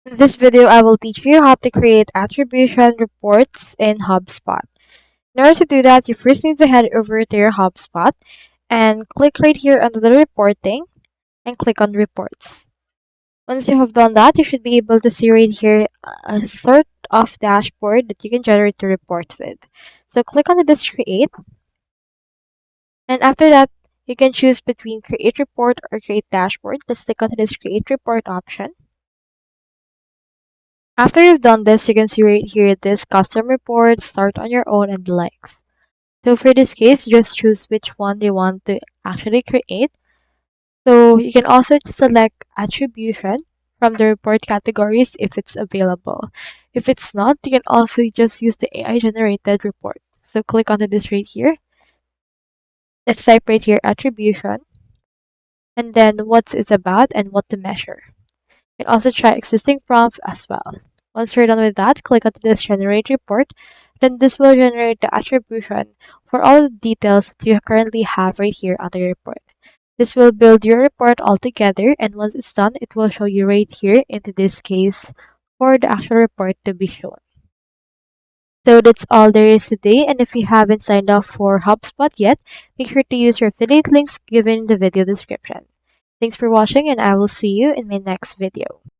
In this video, I will teach you how to create attribution reports in HubSpot. In order to do that, you first need to head over to your HubSpot and click right here under the reporting and click on reports. Once you have done that, you should be able to see right here a sort of dashboard that you can generate the report with. So click on this create, and after that, you can choose between create report or create dashboard. Let's click on this create report option. After you've done this, you can see right here this custom report, start on your own, and the likes. So for this case, just choose which one you want to actually create. So you can also select attribution from the report categories if it's available. If it's not, you can also just use the AI generated report. So click on this right here. Let's type right here attribution and then what it's about and what to measure. You can also try existing prompts as well. Once you're done with that, click on this generate report. Then this will generate the attribution for all the details that you currently have right here on the report. This will build your report all together, and once it's done, it will show you right here into this case for the actual report to be shown. So that's all there is today, and if you haven't signed up for HubSpot yet, make sure to use your affiliate links given in the video description. Thanks for watching, and I will see you in my next video.